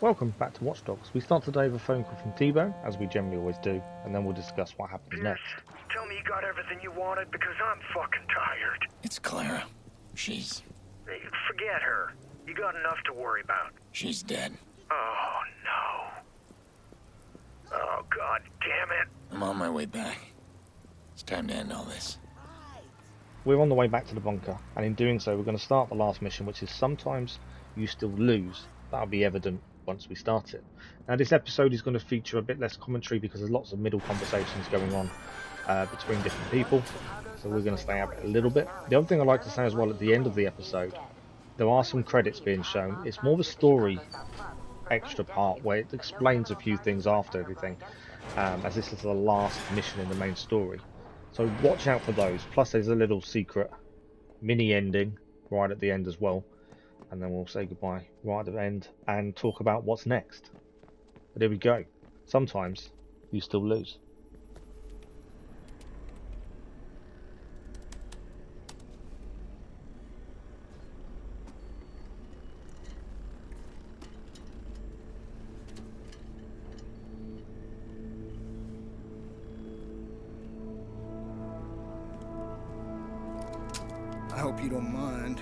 Welcome back to Watch Dogs. We start today with a phone call from Libeau, as we generally always do, and then we'll discuss what happens next. Tell me you got everything you wanted because I'm fucking tired. It's Clara. She's Forget her. You got enough to worry about. She's dead. Oh, no. Oh, god damn it. I'm on my way back. It's time to end all this. We're on the way back to the bunker, and in doing so we're going to start the last mission, which is sometimes you still lose. That'll be evident once we start it. Now this episode is going to feature a bit less commentary because there's lots of middle conversations going on between different people, so we're going to stay out a little bit. The other thing I'd like to say as well, at the end of the episode there are some credits being shown. It's more of a story extra part where it explains a few things after everything, as this is the last mission in the main story, so watch out for those. Plus there's a little secret mini ending right at the end as well, and then we'll say goodbye right at the end and talk about what's next. But here we go. Sometimes you still lose. I hope you don't mind.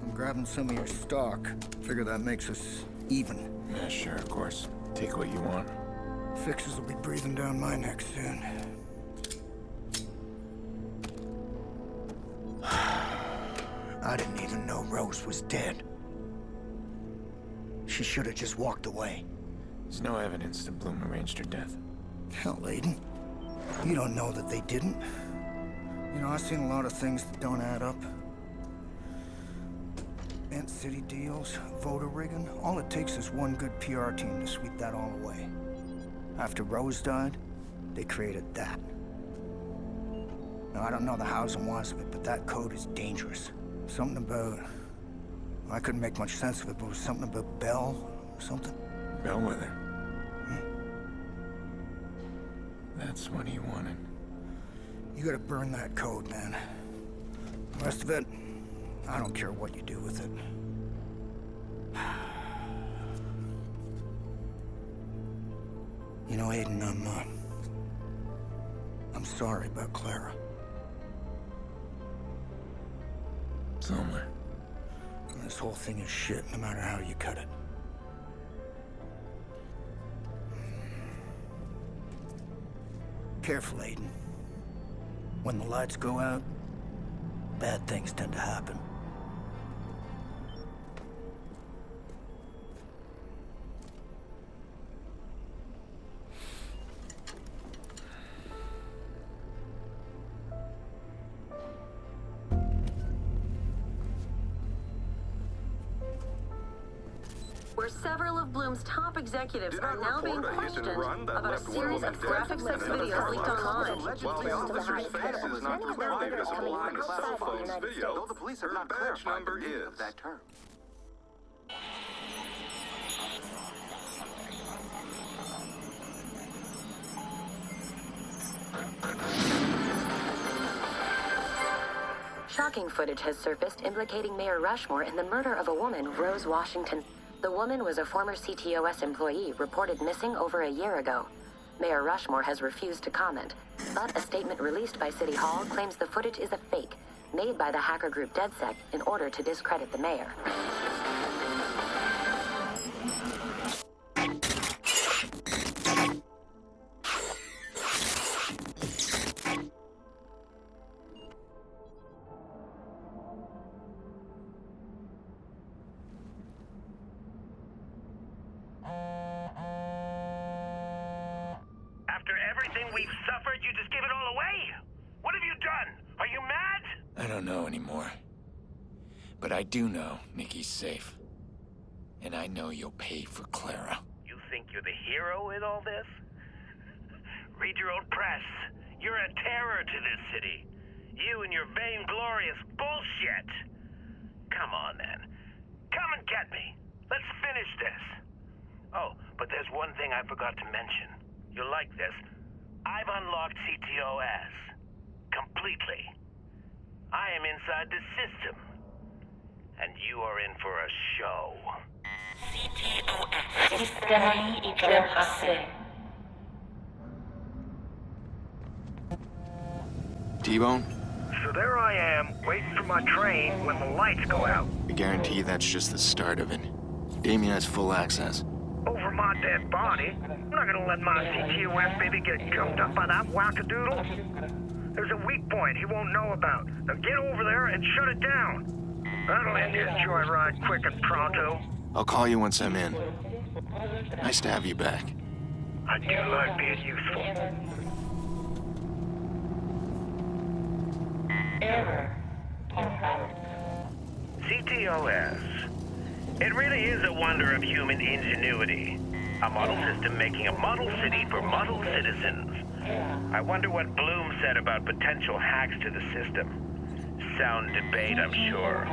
I'm grabbing some of your stock. Figure that makes us even. Yeah, sure, of course. Take what you want. Fixers will be breathing down my neck soon. I didn't even know Rose was dead. She should have just walked away. There's no evidence that Bloom arranged her death. Hell, Aiden. You don't know that they didn't. You know, I've seen a lot of things that don't add up. Ant City deals, voter rigging. All it takes is one good PR team to sweep that all away. After Rose died, they created that. Now, I don't know the hows and whys of it, but that code is dangerous. Something about... I couldn't make much sense of it, but it was something about Bell or something. Bellwether. That's what he wanted. You gotta burn that code, man. The rest of it, I don't care what you do with it. You know, Aiden, I'm sorry about Clara. So am I. This whole thing is shit, no matter how you cut it. Careful, Aiden. When the lights go out, bad things tend to happen. Where several of Bloom's top executives are now being questioned about a series of graphic sex videos leaked online. While the officer's face is not clearly visible on his cell phone's video, her badge number is. That term. Shocking footage has surfaced implicating Mayor Rushmore in the murder of a woman, Rose Washington. The woman was a former CTOS employee reported missing over a year ago. Mayor Rushmore has refused to comment, but a statement released by City Hall claims the footage is a fake, made by the hacker group Dedsec in order to discredit the mayor. After everything we've suffered, you just give it all away? What have you done? Are you mad? I don't know anymore. But I do know Nikki's safe. And I know you'll pay for Clara. You think you're the hero in all this? Read your own press. You're a terror to this city. You and your vainglorious bullshit. Come on, then. Come and get me. Let's finish this. Oh, but there's one thing I forgot to mention. You'll like this. I've unlocked CTOS. Completely. I am inside the system. and you are in for a show. T-Bone? So there I am, waiting for my train when the lights go out. I guarantee that's just the start of it. Damien has full access. Over my dead body? I'm not gonna let my CTOS baby get gummed up by that wackadoodle. There's a weak point he won't know about. Now get over there and shut it down. That'll end his joyride quick and pronto. I'll call you once I'm in. Nice to have you back. I do like being useful. CTOS. It really is a wonder of human ingenuity. A model system making a model city for model citizens. I wonder what Bloom said about potential hacks to the system. Sound debate, I'm sure.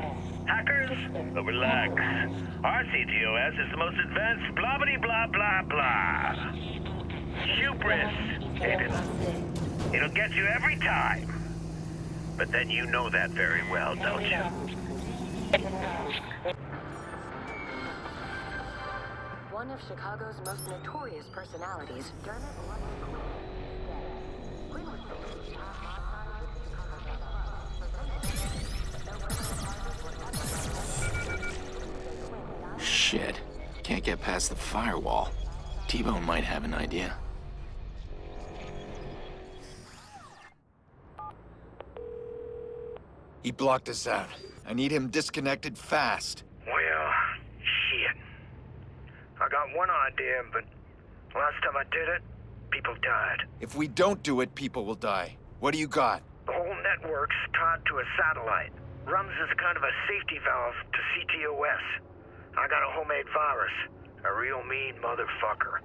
Hackers? But relax. Our CTOS is the most advanced blah-blah blah blah. Hubris, Aiden. It'll get you every time. But then you know that very well, don't you? One of Chicago's most notorious personalities, Dermot. Shit. Can't get past the firewall. T-Bone might have an idea. He blocked us out. I need him disconnected fast. Well, shit. I got one idea, but last time I did it, people died. If we don't do it, people will die. What do you got? The whole network's tied to a satellite. Runs as kind of a safety valve to CTOS. I got a homemade virus. A real mean motherfucker.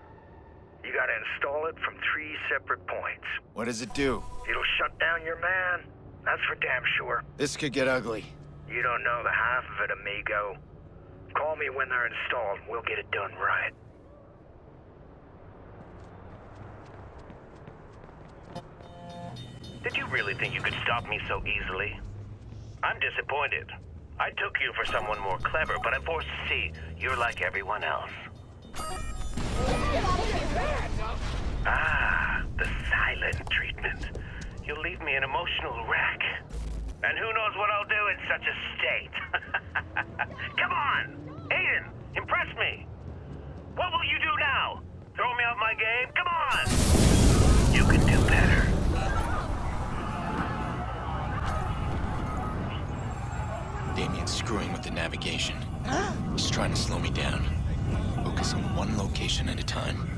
You gotta install it from 3 separate points. What does it do? It'll shut down your man. That's for damn sure. This could get ugly. You don't know the half of it, amigo. Call me when they're installed. We'll get it done right. Did you really think you could stop me so easily? I'm disappointed. I took you for someone more clever, but I'm forced to see you're like everyone else. Ah, the silent treatment. You'll leave me an emotional wreck. And who knows what I'll do in such a state. Come on! Aiden, impress me! What will you do now? Throw me out my game? Come on! You can do better. Damien's screwing with the navigation. He's trying to slow me down. Focus on one location at a time.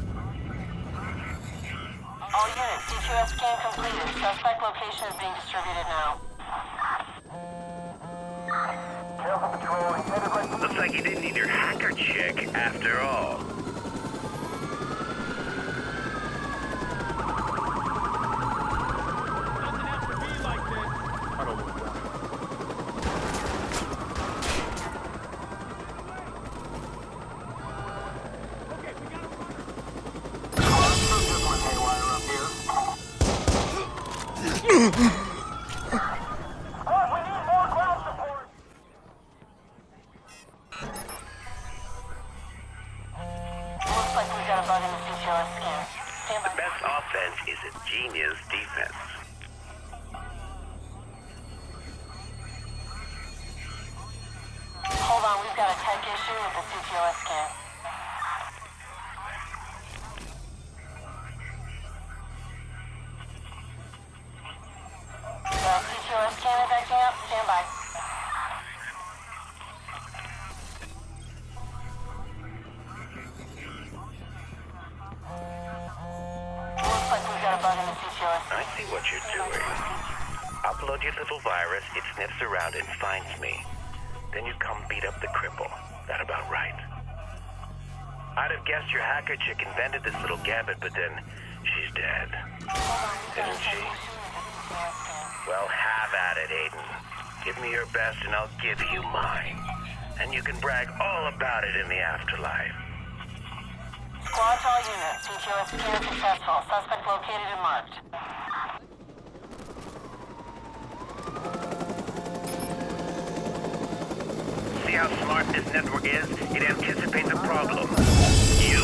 All units, CTOS scan completed. Suspect location is being distributed now. Looks like you didn't need your hacker chick after all. The best offense is a genius defense. Hold on, we've got a tech issue with the CTOS scan. The CTOS scan is acting up. Stand by. Looks like we've got a bug in the CTOS. I see what you're doing. Upload your little virus, it sniffs around and finds me. Then you come beat up the cripple. That about right. I'd have guessed your hacker chick invented this little gambit, but then she's dead. Isn't she? Well, have at it, Aiden. Give me your best and I'll give you mine. And you can brag all about it in the afterlife. Squad to all units. CTOS scan successful. Suspect located and marked. how smart this network is, it anticipates a problem. You.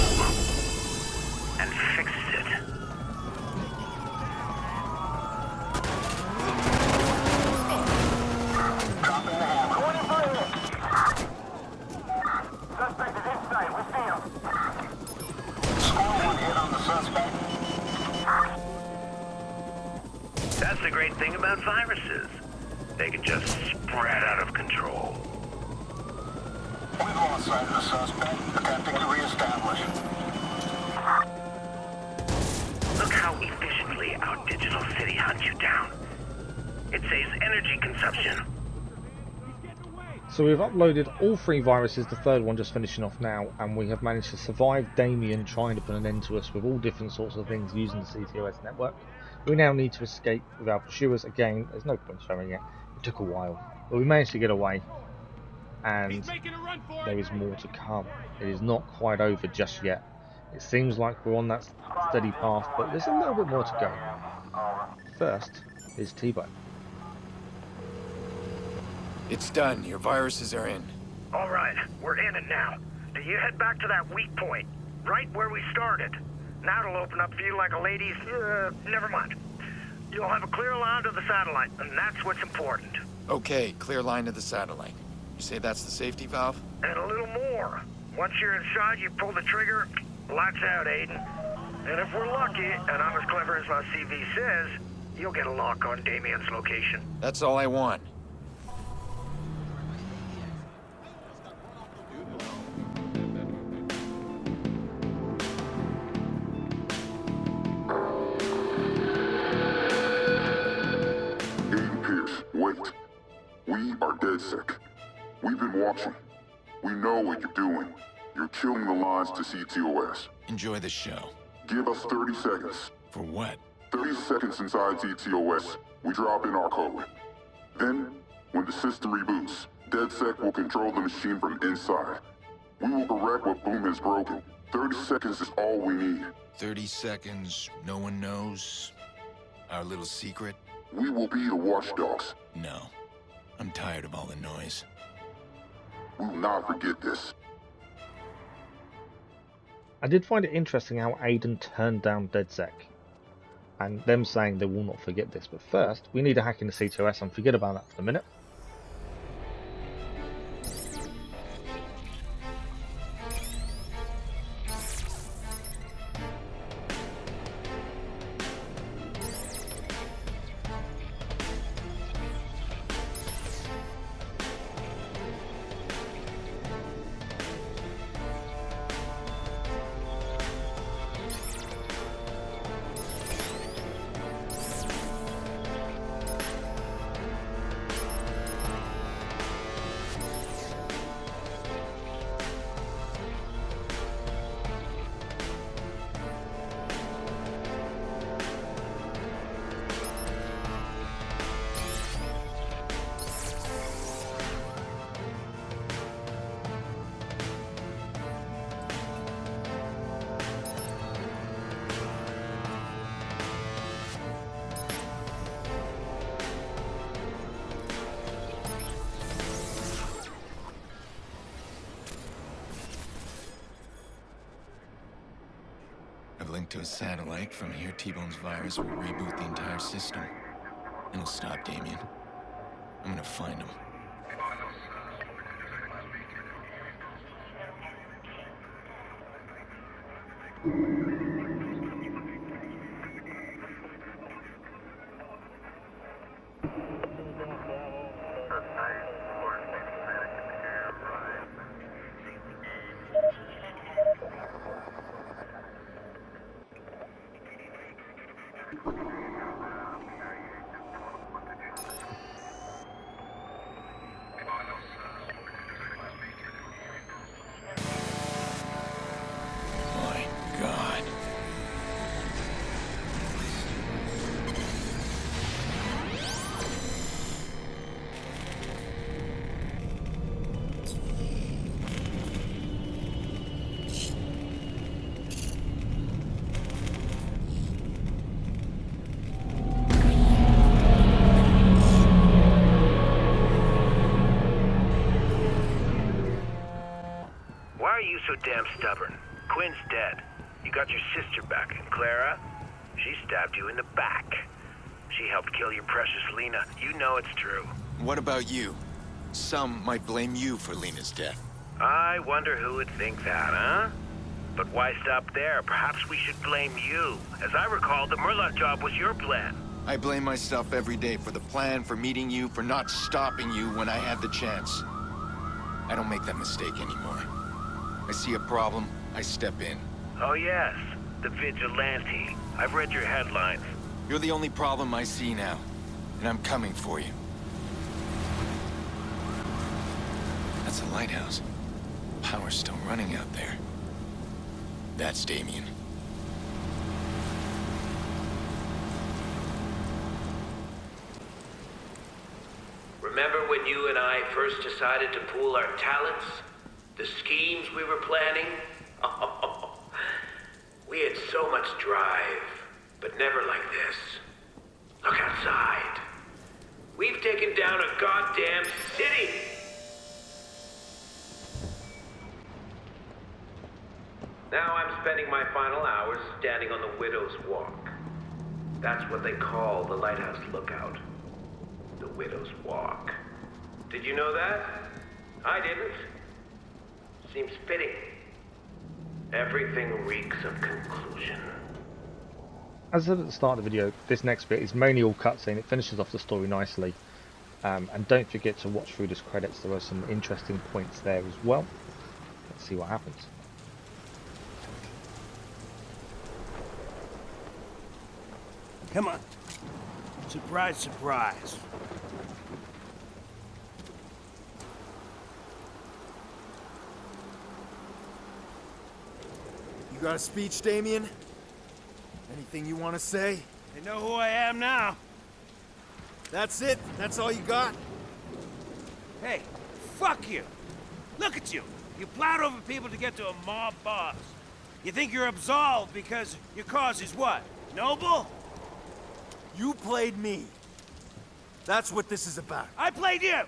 And fixes it. Dropping the hammer. What is it? Suspect is inside. We see him. Score one hit on the suspect. That's the great thing about viruses. They can just spread out of control. We've lost sight of the suspect. Attempting to reestablish. Look how efficiently our digital city hunts you down. It saves energy consumption. So we've uploaded all 3 viruses, the third one just finishing off now, and we have managed to survive Damien trying to put an end to us with all different sorts of things using the CTOS network. We now need to escape with our pursuers again. There's no point showing it. It took a while, but we managed to get away, and there is more to come. It is not quite over just yet. It seems like we're on that steady path, but there's a little bit more to go. First is T-Bone. It's done. Your viruses are in. All right, we're in it now. You head back to that weak point, right where we started. Now it'll open up for you like a lady's... never mind. You'll have a clear line to the satellite, and that's what's important. Okay, clear line to the satellite. You say that's the safety valve? And a little more. Once you're inside, you pull the trigger, lights out, Aiden. And if we're lucky, and I'm as clever as my CV says, you'll get a lock on Damien's location. That's all I want. Wait. We are Dedsec. We've been watching. We know what you're doing. You're killing the lines to CTOS. Enjoy the show. Give us 30 seconds. For what? 30 seconds inside CTOS, we drop in our code. Then, when the system reboots, Dedsec will control the machine from inside. We will correct what Boom has broken. 30 seconds is all we need. 30 seconds, no one knows? Our little secret? We will be the watchdogs. No. I'm tired of all the noise. We will not forget this. I did find it interesting how Aiden turned down Dedsec, and them saying they will not forget this. But first, we need a hack in the CTOS and forget about that for a minute. I've linked to a satellite. From here, T-Bone's virus will reboot the entire system. It'll stop Damien. I'm gonna find him. My God. so damn stubborn. Quinn's dead. You got your sister back, and Clara? She stabbed you in the back. She helped kill your precious Lena. You know it's true. What about you? Some might blame you for Lena's death. I wonder who would think that, huh? But why stop there? Perhaps we should blame you. As I recall, the Murloc job was your plan. I blame myself every day for the plan, for meeting you, for not stopping you when I had the chance. I don't make that mistake anymore. I see a problem, I step in. Oh yes, the vigilante. I've read your headlines. You're the only problem I see now, and I'm coming for you. That's a lighthouse. Power's still running out there. That's Damien. Remember when you and I first decided to pool our talents? The schemes we were planning? We had so much drive, but never like this. Look outside. We've taken down a goddamn city! Now I'm spending my final hours standing on the Widow's Walk. That's what they call the Lighthouse Lookout. The Widow's Walk. Did you know that? I didn't. Seems fitting. Everything reeks of conclusion. As I said at the start of the video, this next bit is mainly all cutscene. It finishes off the story nicely. And don't forget to watch through the credits. There are some interesting points there as well. Let's see what happens. Come on. Surprise, surprise. You got a speech, Damien? Anything you want to say? They know who I am now. That's it? That's all you got? Hey, fuck you. Look at you. You plowed over people to get to a mob boss. You think you're absolved because your cause is what? Noble? You played me. That's what this is about. I played you.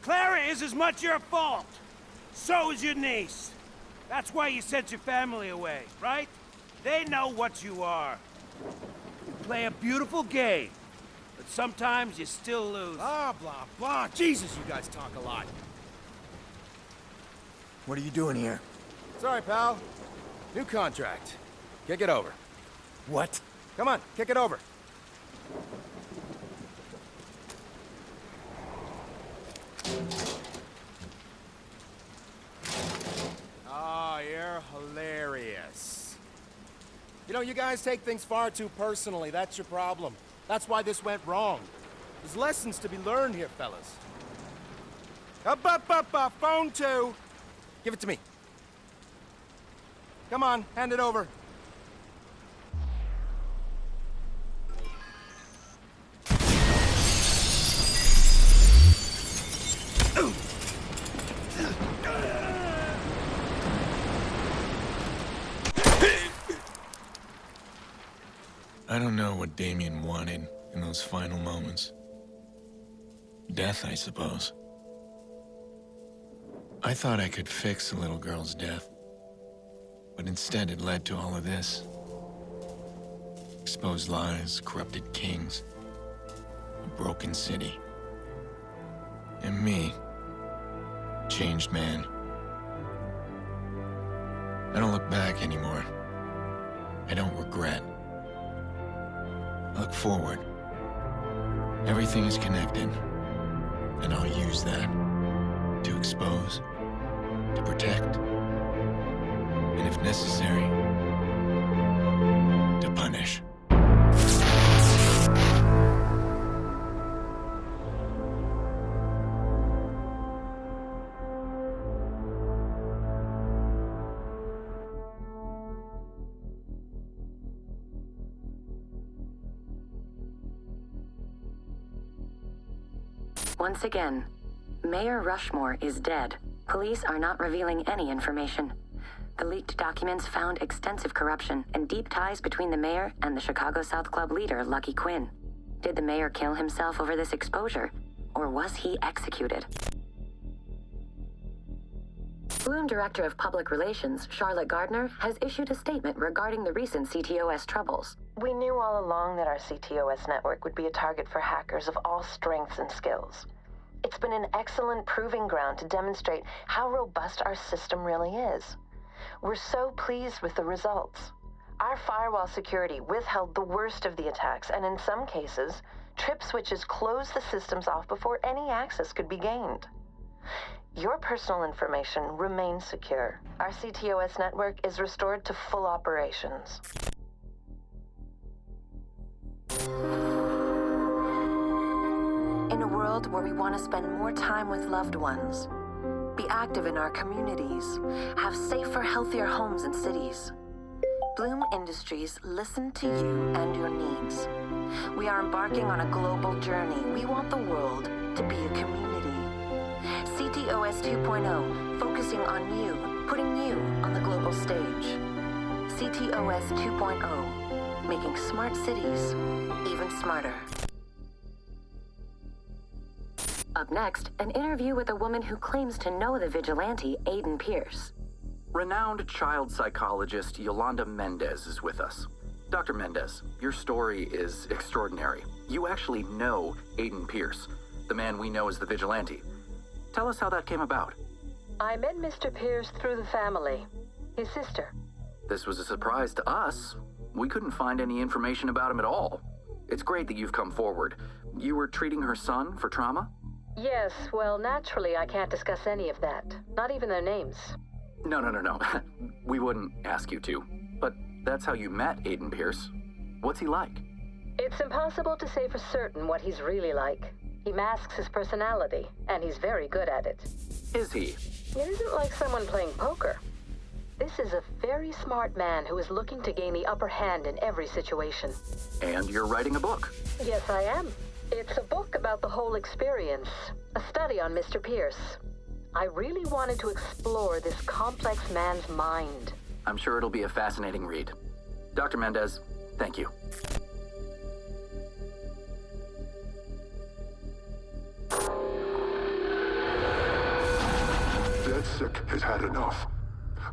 Clara is as much your fault. So is your niece. That's why you sent your family away, right? They know what you are. You play a beautiful game, but sometimes you still lose. Blah, blah, blah. Jesus, you guys talk a lot. What are you doing here? Sorry, pal. New contract. Kick it over. What? Come on, kick it over. Oh, you're hilarious. You know, you guys take things far too personally. That's your problem. That's why this went wrong. There's lessons to be learned here, fellas. Up, phone 2. Give it to me. Come on, hand it over. I don't know what Damien wanted in those final moments. Death, I suppose. I thought I could fix the little girl's death, but instead it led to all of this. Exposed lies, corrupted kings, a broken city. And me, changed man. I don't look back anymore. I don't regret. I look forward. Everything is connected, and I'll use that to expose, to protect, and if necessary, to punish. Once again, Mayor Rushmore is dead. Police are not revealing any information. The leaked documents found extensive corruption and deep ties between the mayor and the Chicago South Club leader, Lucky Quinn. Did the mayor kill himself over this exposure, or was he executed? Bloom Director of Public Relations, Charlotte Gardner, has issued a statement regarding the recent CTOS troubles. We knew all along that our CTOS network would be a target for hackers of all strengths and skills. It's been an excellent proving ground to demonstrate how robust our system really is. We're so pleased with the results. Our firewall security withheld the worst of the attacks, and in some cases, trip switches closed the systems off before any access could be gained. Your personal information remains secure. Our CTOS network is restored to full operations. In a world where we want to spend more time with loved ones, be active in our communities, have safer, healthier homes and cities, Bloom Industries listen to you and your needs. We are embarking on a global journey. We want the world to be a community. CTOS 2.0, focusing on you, putting you on the global stage. CTOS 2.0, making smart cities even smarter. Up next, an interview with a woman who claims to know the vigilante, Aiden Pierce. Renowned child psychologist Yolanda Mendez is with us. Dr. Mendez, your story is extraordinary. You actually know Aiden Pierce, the man we know as the vigilante. Tell us how that came about. I met Mr. Pierce through the family, his sister. This was a surprise to us. We couldn't find any information about him at all. It's great that you've come forward. You were treating her son for trauma? Yes, well, naturally I can't discuss any of that. Not even their names. No. We wouldn't ask you to. But that's how you met Aiden Pierce. What's he like? It's impossible to say for certain what he's really like. He masks his personality, and he's very good at it. Is he? It isn't like someone playing poker. This is a very smart man who is looking to gain the upper hand in every situation. And you're writing a book. Yes, I am. It's a book about the whole experience, a study on Mr. Pierce. I really wanted to explore this complex man's mind. I'm sure it'll be a fascinating read. Dr. Mendez, thank you. Dedsec has had enough.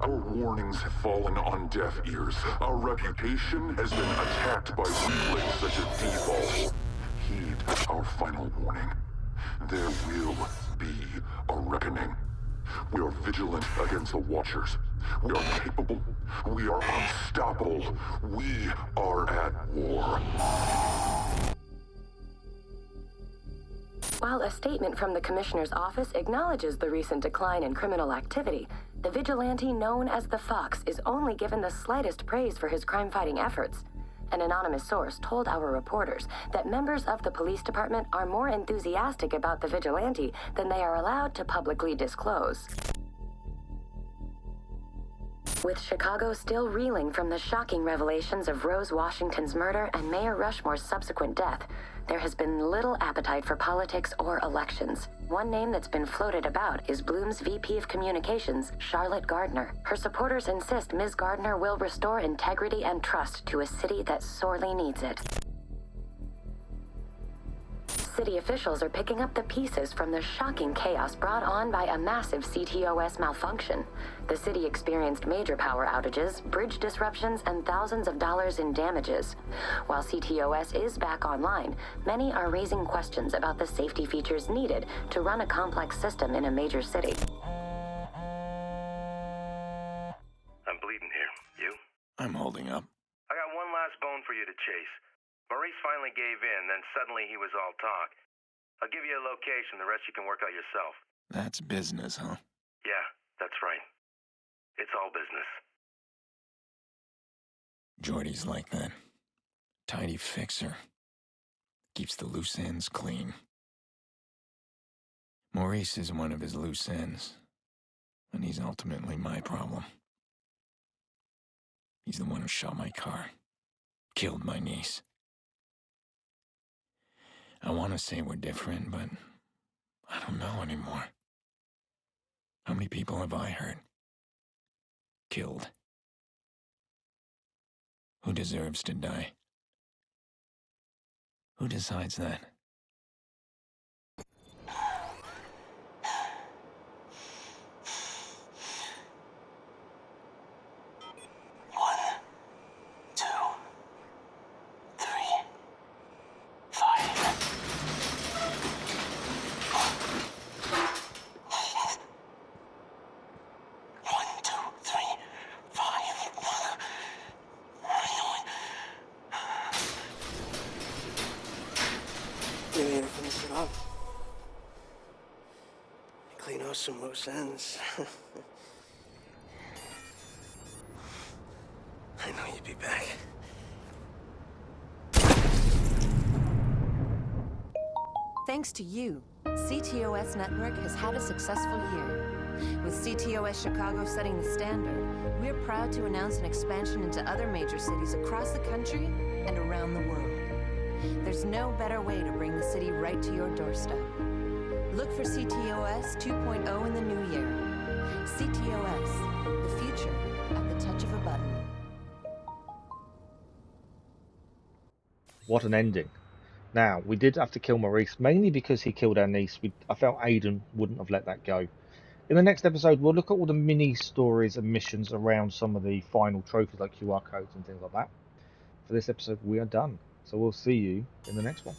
Our warnings have fallen on deaf ears. Our reputation has been attacked by weaklings such as Default. Heed our final warning. There will be a reckoning. We are vigilant against the Watchers. We are capable. We are unstoppable. We are at war. While a statement from the Commissioner's office acknowledges the recent decline in criminal activity, the vigilante known as the Fox is only given the slightest praise for his crime-fighting efforts. An anonymous source told our reporters that members of the police department are more enthusiastic about the vigilante than they are allowed to publicly disclose. With Chicago still reeling from the shocking revelations of Rose Washington's murder and Mayor Rushmore's subsequent death, there has been little appetite for politics or elections. One name that's been floated about is Bloom's VP of Communications, Charlotte Gardner. Her supporters insist Ms. Gardner will restore integrity and trust to a city that sorely needs it. City officials are picking up the pieces from the shocking chaos brought on by a massive CTOS malfunction. The city experienced major power outages, bridge disruptions, and thousands of dollars in damages. While CTOS is back online, many are raising questions about the safety features needed to run a complex system in a major city. I'm bleeding here. You? I'm holding up. I got one last bone for you to chase. Maurice finally gave in, then suddenly he was all talk. I'll give you a location, the rest you can work out yourself. That's business, huh? Yeah, that's right. It's all business. Jordy's like that. Tidy fixer. Keeps the loose ends clean. Maurice is one of his loose ends, and he's ultimately my problem. He's the one who shot my car, killed my niece. I want to say we're different, but I don't know anymore. How many people have I hurt? Killed? Who deserves to die? Who decides that? it up. Clean out some loose ends. I know you'd be back. Thanks to you, CTOS Network has had a successful year. With CTOS Chicago setting the standard, we're proud to announce an expansion into other major cities across the country and around the world. There's no better way to bring the city right to your doorstep. Look for CTOS 2.0 in the new year. CTOS, the future at the touch of a button. What an ending. Now, we did have to kill Maurice, mainly because he killed our niece. I felt Aiden wouldn't have let that go. In the next episode, we'll look at all the mini-stories and missions around some of the final trophies like QR codes and things like that. For this episode, we are done. So we'll see you in the next one.